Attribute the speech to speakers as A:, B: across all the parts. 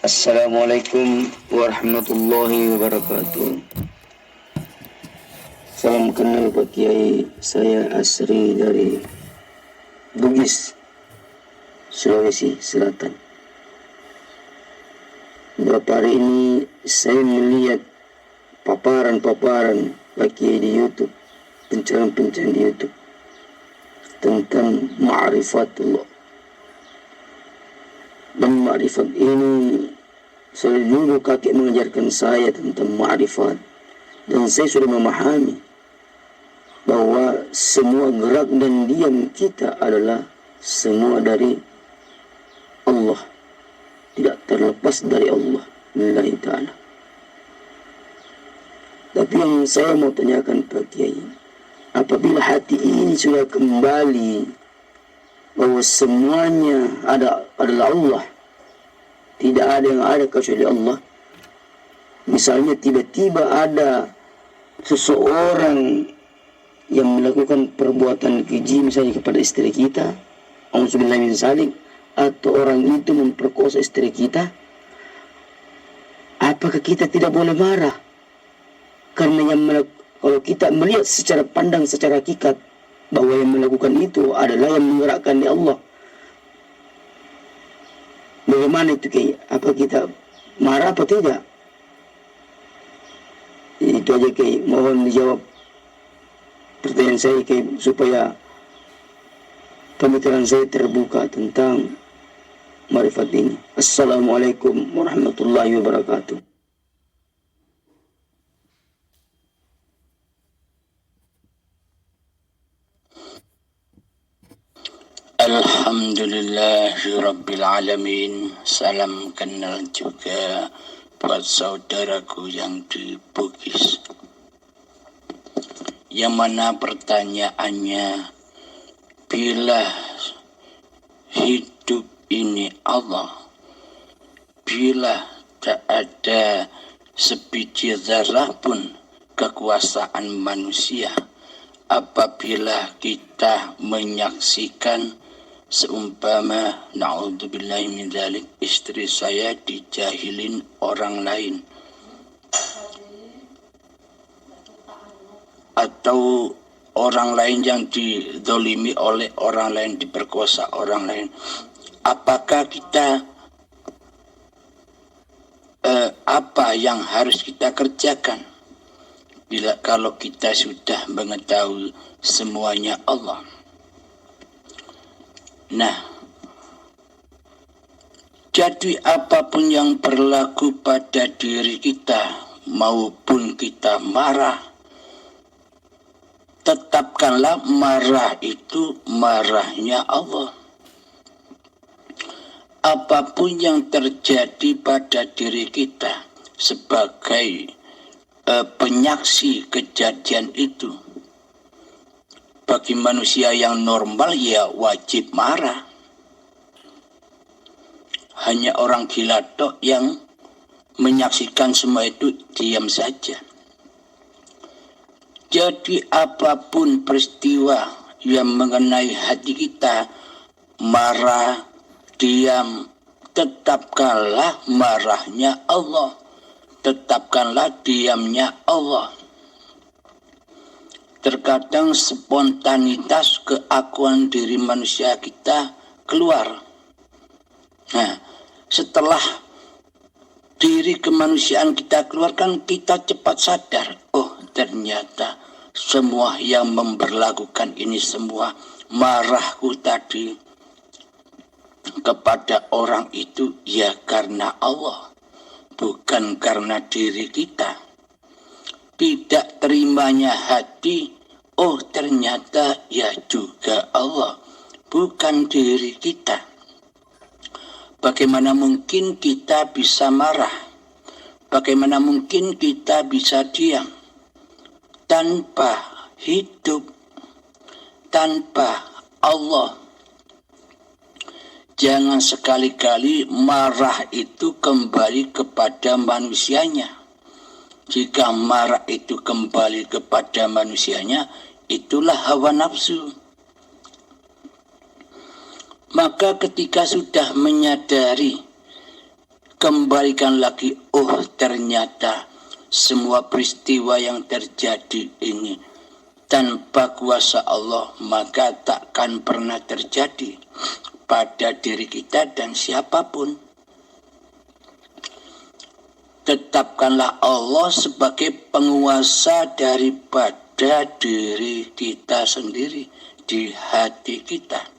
A: Assalamualaikum warahmatullahi wabarakatuh. Salam kenal Pak Kiai, saya Asri dari Bugis, Sulawesi Selatan. Beberapa hari ini saya melihat paparan Pak Kiai di YouTube, pencerahan di YouTube tentang ma'rifatullah. Dan ma'rifat ini selalu dulu kakek mengajarkan saya tentang ma'rifat, dan saya sudah memahami bahwa semua gerak dan diam kita adalah semua dari Allah, tidak terlepas dari Allah lillahi ta'ala. Tapi yang saya mau tanyakan Pak Kiai, apabila hati ini sudah kembali bahwa semuanya adalah Allah, tidak ada yang ada kecuali Allah. Misalnya tiba-tiba ada seseorang yang melakukan perbuatan keji misalnya kepada istri kita, auzubillahi min dzalik, atau orang itu memperkosa istri kita, apakah kita tidak boleh marah? Karena kalau kita melihat secara pandang, secara hakikat, bahwa yang melakukan itu adalah yang menggerakkan di Allah, bagaimana itu Kiai? Apa kita marah apa tidak? Itu aja Kiai, mohon dijawab pertanyaan saya Kiai, supaya pemikiran saya terbuka tentang marifat ini. Assalamualaikum warahmatullahi wabarakatuh.
B: Alhamdulillahirrabbilalamin. Salam kenal juga buat saudaraku yang di Bugis, yang mana pertanyaannya, bila hidup ini Allah, bila tak ada sebiji zarah pun kekuasaan manusia, apabila kita menyaksikan seumpama na'udzubillahi min dzalik, istri saya dijahilin orang lain, atau orang lain yang dizalimi oleh orang lain, diperkosa orang lain, apakah kita apa yang harus kita kerjakan kalau kita sudah mengetahui semuanya Allah? Nah, jadi apapun yang berlaku pada diri kita, maupun kita marah, tetapkanlah marah itu marahnya Allah. Apapun yang terjadi pada diri kita sebagai penyaksi kejadian itu, bagi manusia yang normal ya wajib marah. Hanya orang gila tok yang menyaksikan semua itu diam saja. Jadi apapun peristiwa yang mengenai hati kita, marah, diam, tetapkanlah marahnya Allah, tetapkanlah diamnya Allah. Terkadang spontanitas keakuan diri manusia kita keluar. Nah, setelah diri kemanusiaan kita keluarkan, kita cepat sadar, oh ternyata semua yang memberlakukan ini semua, marahku tadi kepada orang itu ya karena Allah, bukan karena diri kita. Tidak terimanya hati, oh ternyata ya juga Allah, bukan diri kita. Bagaimana mungkin kita bisa marah? Bagaimana mungkin kita bisa diam? Tanpa hidup, tanpa Allah. Jangan sekali-kali marah itu kembali kepada manusianya. Jika marah itu kembali kepada manusianya, itulah hawa nafsu. Maka ketika sudah menyadari kembalikan lagi, oh ternyata semua peristiwa yang terjadi ini tanpa kuasa Allah maka takkan pernah terjadi pada diri kita dan siapapun. Tetapkanlah Allah sebagai penguasa daripada diri kita sendiri di hati kita.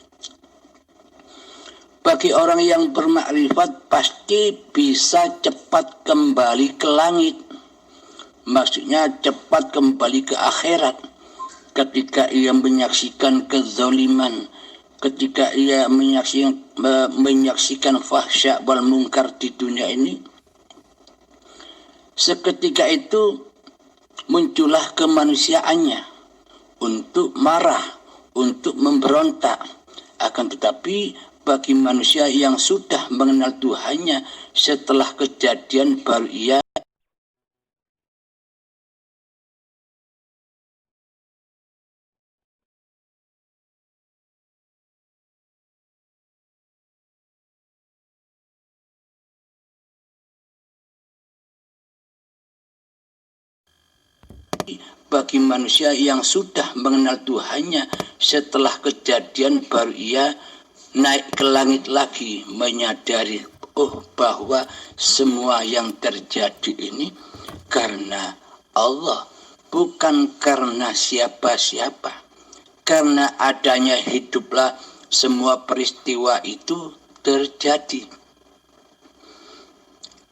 B: Bagi orang yang bermakrifat pasti bisa cepat kembali ke langit. Maksudnya cepat kembali ke akhirat. Ketika ia menyaksikan kezaliman, ketika ia menyaksikan fahsya wal munkar di dunia ini, seketika itu muncullah kemanusiaannya untuk marah, untuk memberontak. Akan tetapi bagi manusia yang sudah mengenal Tuhannya setelah kejadian baru ia bagi manusia yang sudah mengenal Tuhannya setelah kejadian baru ia naik ke langit lagi, menyadari bahwa semua yang terjadi ini karena Allah, bukan karena siapa-siapa. Karena adanya hiduplah semua peristiwa itu terjadi.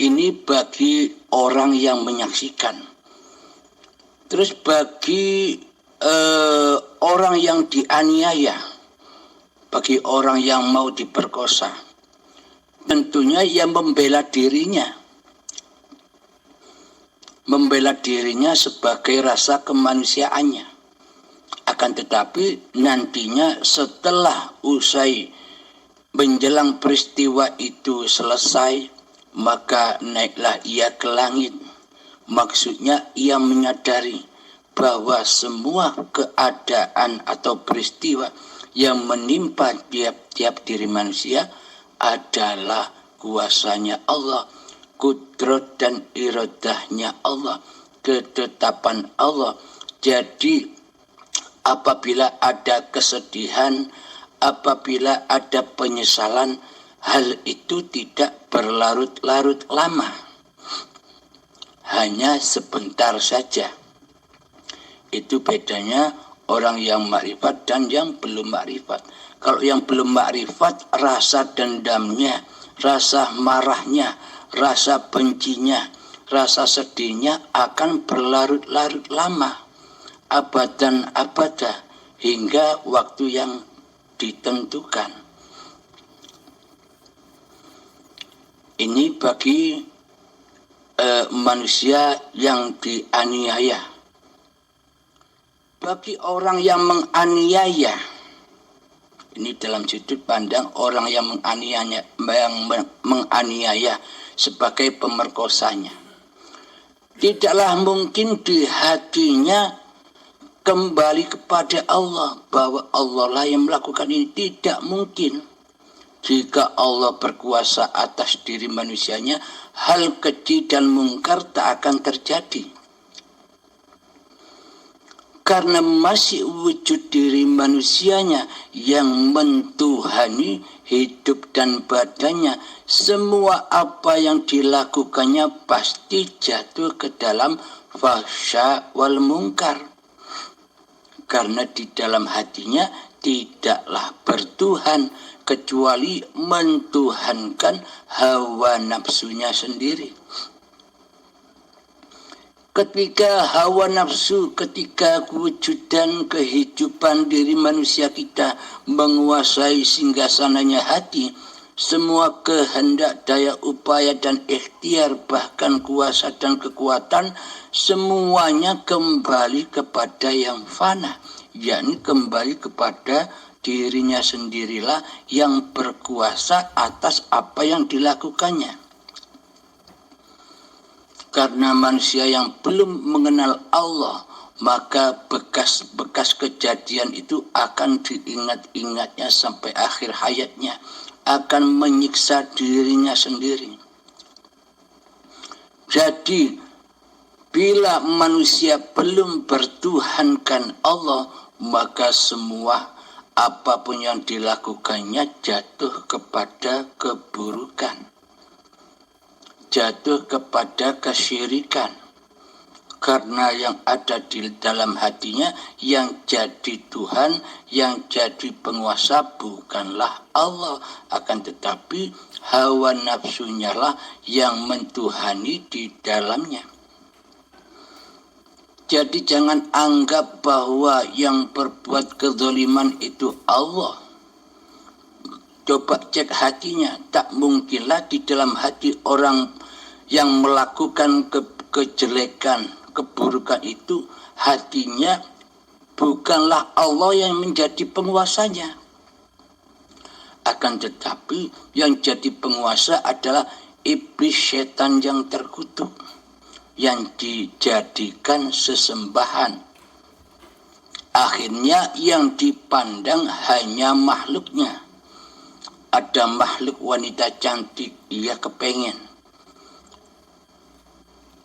B: Ini bagi orang yang menyaksikan. Terus bagi orang yang dianiaya, bagi orang yang mau diperkosa, tentunya ia membela dirinya sebagai rasa kemanusiaannya. Akan tetapi nantinya setelah usai menjelang peristiwa itu selesai, maka naiklah ia ke langit. Maksudnya ia menyadari bahwa semua keadaan atau peristiwa yang menimpa tiap-tiap diri manusia adalah kuasanya Allah, kudrat dan iradahnya Allah, ketetapan Allah. Jadi apabila ada kesedihan, apabila ada penyesalan, hal itu tidak berlarut-larut lama, hanya sebentar saja. Itu bedanya orang yang makrifat dan yang belum makrifat. Kalau yang belum makrifat, rasa dendamnya, rasa marahnya, rasa bencinya, rasa sedihnya akan berlarut-larut lama, abadan abada, hingga waktu yang ditentukan. Ini bagi manusia yang dianiaya. Bagi orang yang menganiaya, ini dalam sudut pandang orang yang menganiaya sebagai pemerkosanya, tidaklah mungkin di hatinya kembali kepada Allah, bahwa Allah lah yang melakukan ini. Tidak mungkin. Jika Allah berkuasa atas diri manusianya, hal keji dan mungkar tak akan terjadi. Karena masih wujud diri manusianya yang mentuhani hidup dan badannya, semua apa yang dilakukannya pasti jatuh ke dalam fahsya wal munkar. Karena di dalam hatinya tidaklah bertuhan, kecuali mentuhankan hawa nafsunya sendiri. Ketika hawa nafsu, ketika kewujudan kehidupan diri manusia kita menguasai singgasananya hati, semua kehendak, daya upaya dan ikhtiar, bahkan kuasa dan kekuatan, semuanya kembali kepada yang fana, yakni kembali kepada dirinya sendirilah yang berkuasa atas apa yang dilakukannya. Karena manusia yang belum mengenal Allah, maka bekas-bekas kejadian itu akan diingat-ingatnya sampai akhir hayatnya, akan menyiksa dirinya sendiri. Jadi bila manusia belum bertuhankan Allah, maka semua apapun yang dilakukannya jatuh kepada keburukan, jatuh kepada kesyirikan. Karena yang ada di dalam hatinya, yang jadi Tuhan, yang jadi penguasa bukanlah Allah, akan tetapi hawa nafsunya lah yang mentuhani di dalamnya. Jadi jangan anggap bahwa yang berbuat kezaliman itu Allah. Coba cek hatinya, tak mungkinlah di dalam hati orang yang melakukan kejelekan, keburukan itu, hatinya bukanlah Allah yang menjadi penguasanya. Akan tetapi yang jadi penguasa adalah iblis, setan yang terkutuk, yang dijadikan sesembahan. Akhirnya yang dipandang hanya makhluknya. Ada makhluk wanita cantik, ia kepengen.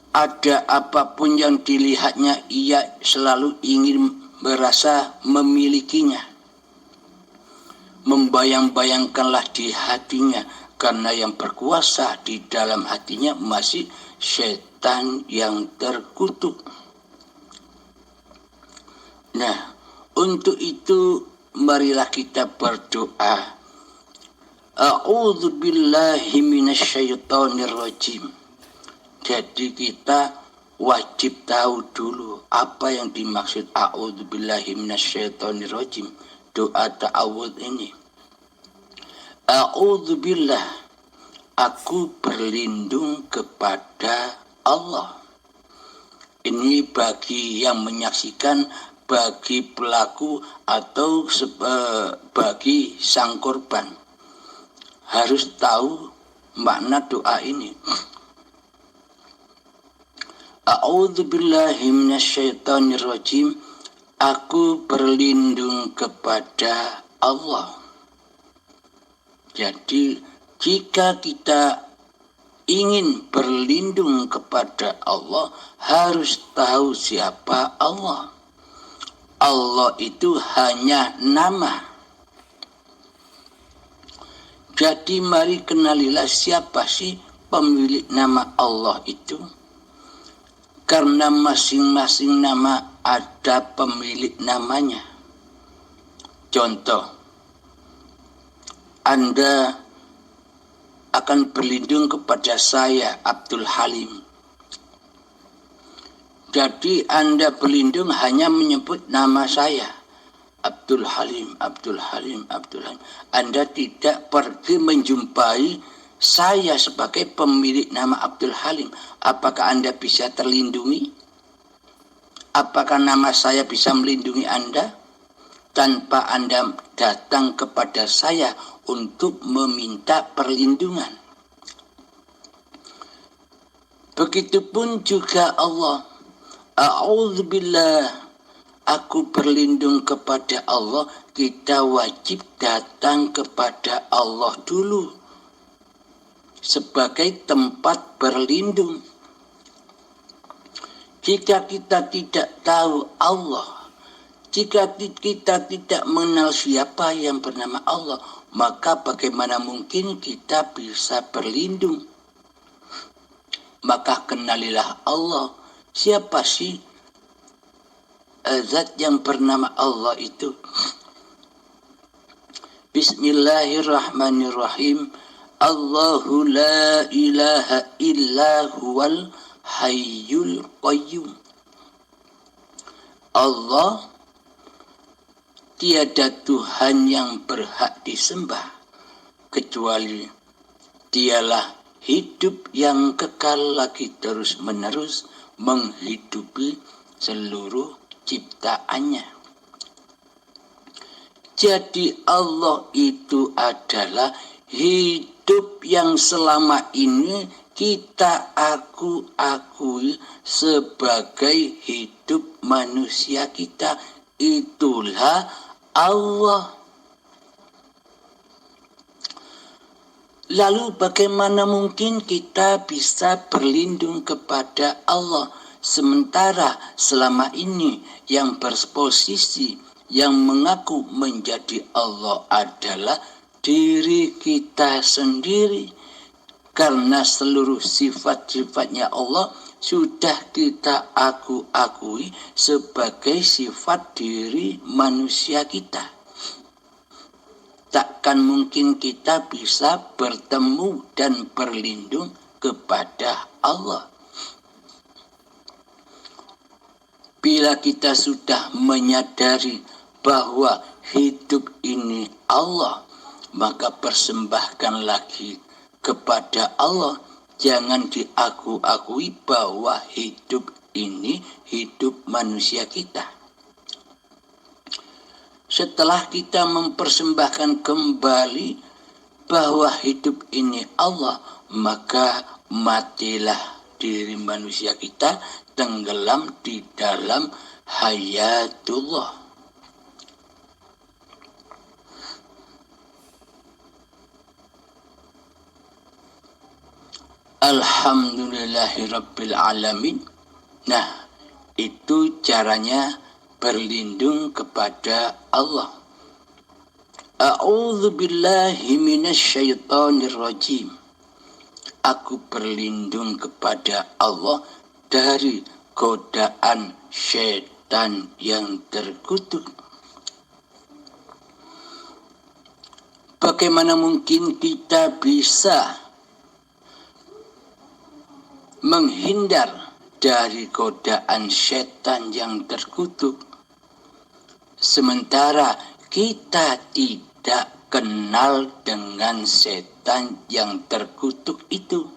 B: Ada apapun yang dilihatnya, ia selalu ingin merasa memilikinya. Membayang-bayangkanlah di hatinya, karena yang berkuasa di dalam hatinya masih setan yang terkutuk. Nah, untuk itu marilah kita berdoa. A'udzu billahi minasyaitonir rajim. Jadi kita wajib tahu dulu apa yang dimaksud a'udzubillahi minasyaitonirrajim, doa ta'awudz ini. A'udzubillah, aku berlindung kepada Allah. Ini bagi yang menyaksikan, bagi pelaku atau bagi sang korban. Harus tahu makna doa ini. A'udzubillahi minasyaitonirrajim. Aku berlindung kepada Allah. Jadi jika kita ingin berlindung kepada Allah, harus tahu siapa Allah. Allah itu hanya nama. Jadi mari kenalilah siapa sih pemilik nama Allah itu. Karena masing-masing nama ada pemilik namanya. Contoh, Anda akan berlindung kepada saya, Abdul Halim. Jadi Anda berlindung hanya menyebut nama saya, Abdul Halim, Abdul Halim, Abdul Halim. Anda tidak pergi menjumpai saya sebagai pemilik nama Abdul Halim. Apakah Anda bisa terlindungi? Apakah nama saya bisa melindungi Anda? Tanpa Anda datang kepada saya untuk meminta perlindungan. Begitupun juga Allah. A'udzubillah, aku berlindung kepada Allah. Kita wajib datang kepada Allah dulu sebagai tempat berlindung. Jika kita tidak tahu Allah, jika kita tidak mengenal siapa yang bernama Allah, maka bagaimana mungkin kita bisa berlindung? Maka kenalilah Allah. Siapa sih zat yang bernama Allah itu? Bismillahirrahmanirrahim. Allahu la ilaha illa huwal hayyul qayyum. Allah tiada Tuhan yang berhak disembah kecuali Dialah hidup yang kekal lagi terus menerus menghidupi seluruh ciptaannya. Jadi Allah itu adalah hidup yang selama ini kita akui sebagai hidup manusia kita. Itulah Allah. Lalu bagaimana mungkin kita bisa berlindung kepada Allah sementara selama ini yang berposisi, yang mengaku menjadi Allah adalah diri kita sendiri, karena seluruh sifat-sifatnya Allah sudah kita akui sebagai sifat diri manusia kita. Takkan mungkin kita bisa bertemu dan berlindung kepada Allah. Bila kita sudah menyadari bahwa hidup ini Allah, maka persembahkan lagi kepada Allah. Jangan diakui bahwa hidup ini hidup manusia kita. Setelah kita mempersembahkan kembali bahwa hidup ini Allah, maka matilah diri manusia kita tenggelam di dalam hayatullah. Alhamdulillahirabbil alamin. Nah, itu caranya berlindung kepada Allah. A'udzu billahi minasyaitonir rajim. Aku berlindung kepada Allah dari godaan syaitan yang terkutuk. Bagaimana mungkin kita bisa menghindar dari godaan syaitan yang terkutuk sementara kita tidak kenal dengan setan yang terkutuk itu?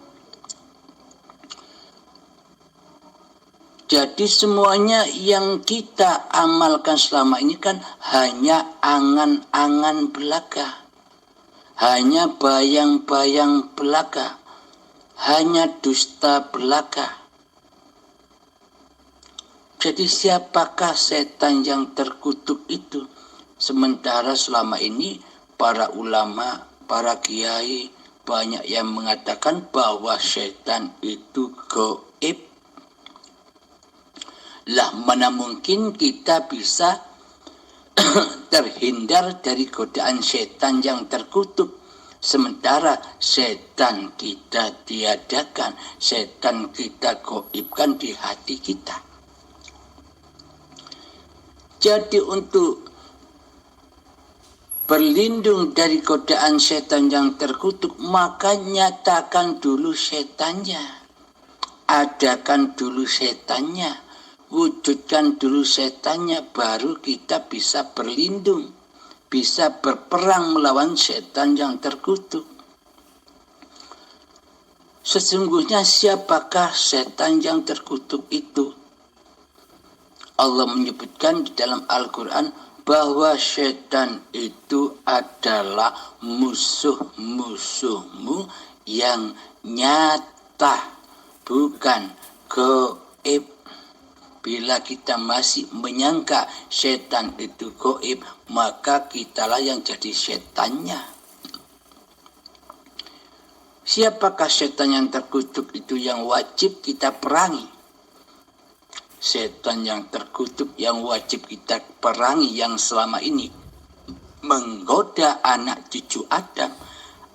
B: Jadi semuanya yang kita amalkan selama ini kan hanya angan-angan belaka, hanya bayang-bayang belaka, hanya dusta belaka. Jadi siapakah setan yang terkutuk itu? Sementara selama ini para ulama, para kiai banyak yang mengatakan bahwa setan itu gaib. Lah mana mungkin kita bisa terhindar dari godaan setan yang terkutuk? Sementara setan kita tiadakan, setan kita gaibkan di hati kita. Jadi untuk berlindung dari godaan setan yang terkutuk, maka nyatakan dulu setannya, adakan dulu setannya, wujudkan dulu setannya, baru kita bisa berlindung, bisa berperang melawan setan yang terkutuk. Sesungguhnya siapakah setan yang terkutuk itu? Allah menyebutkan di dalam Al-Quran bahwa setan itu adalah musuh-musuhmu yang nyata, bukan gaib. Bila kita masih menyangka setan itu gaib, maka kitalah yang jadi setannya. Siapakah setan yang terkutuk itu yang wajib kita perangi? Setan yang terkutuk yang wajib kita perangi yang selama ini menggoda anak cucu Adam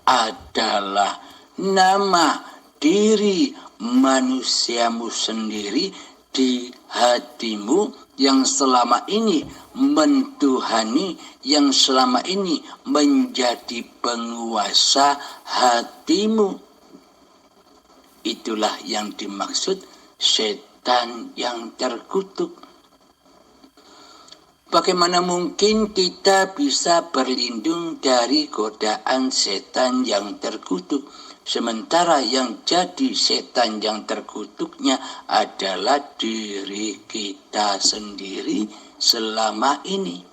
B: adalah nama diri manusiamu sendiri di hatimu yang selama ini mentuhani, yang selama ini menjadi penguasa hatimu. Itulah yang dimaksud setan yang terkutuk. Bagaimana mungkin kita bisa berlindung dari godaan setan yang terkutuk, sementara yang jadi setan yang terkutuknya adalah diri kita sendiri selama ini.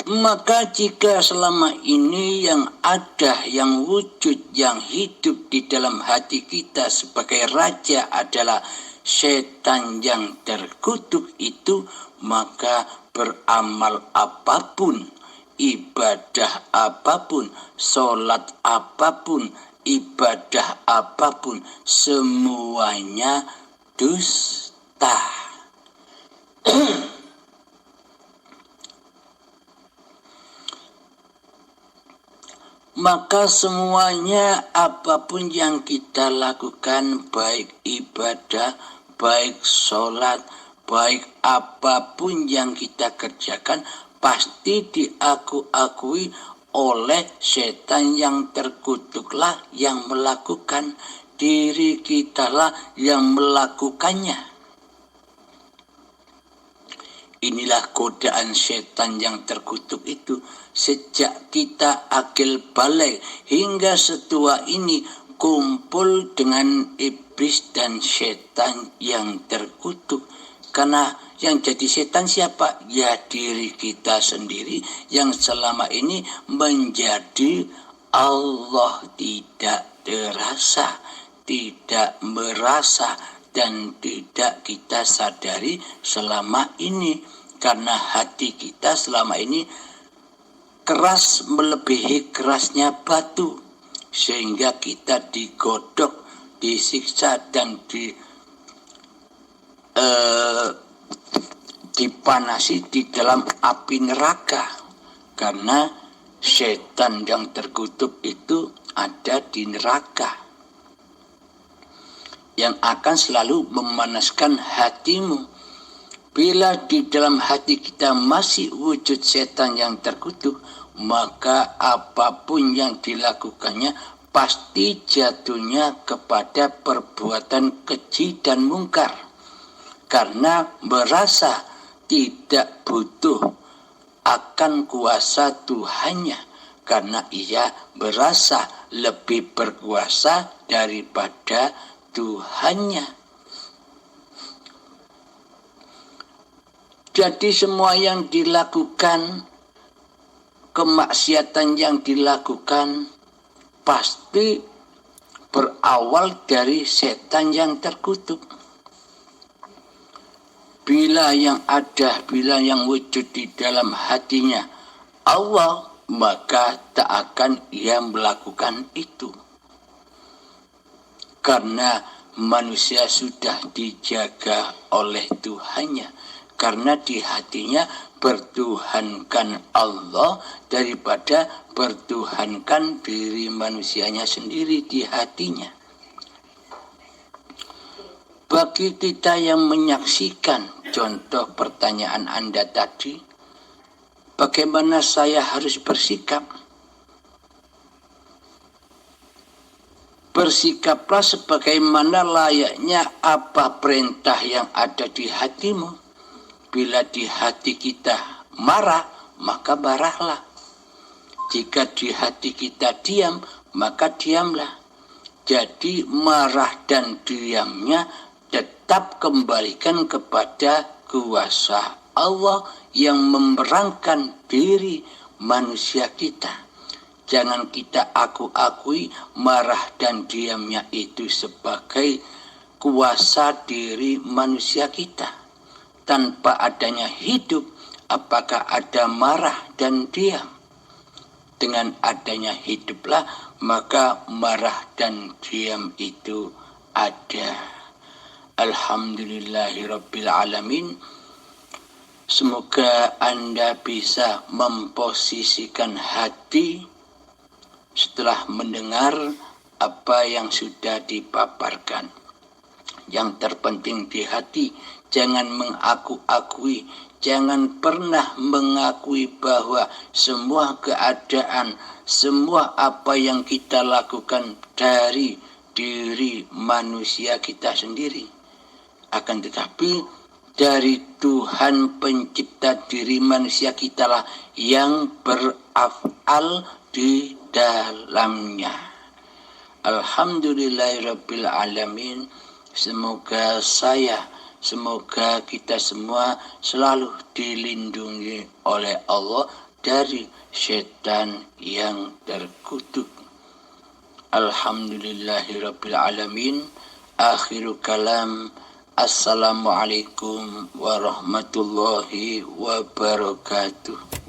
B: Maka jika selama ini yang ada, yang wujud, yang hidup di dalam hati kita sebagai raja adalah setan yang terkutuk itu, maka beramal apapun ibadah apapun, sholat apapun, ibadah apapun, semuanya dusta. Maka semuanya apapun yang kita lakukan, baik ibadah, baik sholat, baik apapun yang kita kerjakan, pasti diakui oleh setan yang terkutuklah yang melakukan. Diri kitalah yang melakukannya. Inilah godaan setan yang terkutuk itu. Sejak kita akil balik hingga setua ini kumpul dengan iblis dan setan yang terkutuk. Karena yang jadi setan siapa? Ya diri kita sendiri yang selama ini menjadi Allah, tidak terasa, tidak merasa, dan tidak kita sadari selama ini. Karena hati kita selama ini keras melebihi kerasnya batu, sehingga kita digodok, disiksa, dan dipanasi di dalam api neraka. Karena setan yang terkutuk itu ada di neraka, yang akan selalu memanaskan hatimu. Bila di dalam hati kita masih wujud setan yang terkutuk, maka apapun yang dilakukannya pasti jatuhnya kepada perbuatan keji dan mungkar. Karena merasa tidak butuh akan kuasa Tuhannya, karena ia merasa lebih berkuasa daripada Tuhannya. Jadi semua yang dilakukan, kemaksiatan yang dilakukan, pasti berawal dari setan yang terkutuk. Bila yang ada, bila yang wujud di dalam hatinya Allah, maka tak akan ia melakukan itu. Karena manusia sudah dijaga oleh Tuhannya. Karena di hatinya bertuhankan Allah daripada bertuhankan diri manusianya sendiri di hatinya. Bagi kita yang menyaksikan contoh pertanyaan Anda tadi, bagaimana saya harus bersikap? Bersikaplah sebagaimana layaknya apa perintah yang ada di hatimu. Bila di hati kita marah, maka marahlah. Jika di hati kita diam, maka diamlah. Jadi marah dan diamnya tetap kembalikan kepada kuasa Allah yang memerankan diri manusia kita. Jangan kita akui marah dan diamnya itu sebagai kuasa diri manusia kita. Tanpa adanya hidup, apakah ada marah dan diam? Dengan adanya hiduplah, maka marah dan diam itu ada. Alhamdulillahirabbil alamin. Semoga Anda bisa memposisikan hati setelah mendengar apa yang sudah dipaparkan. Yang terpenting di hati, jangan mengaku-akui, jangan pernah mengakui bahwa semua keadaan, semua apa yang kita lakukan dari diri manusia kita sendiri. Akan tetapi dari Tuhan pencipta diri manusia kitalah yang beraf'al di dalamnya. Alhamdulillahirabbil alamin. Semoga kita semua selalu dilindungi oleh Allah dari setan yang terkutuk. Alhamdulillahirabbil alamin. Akhiru kalam. Assalamualaikum warahmatullahi wabarakatuh.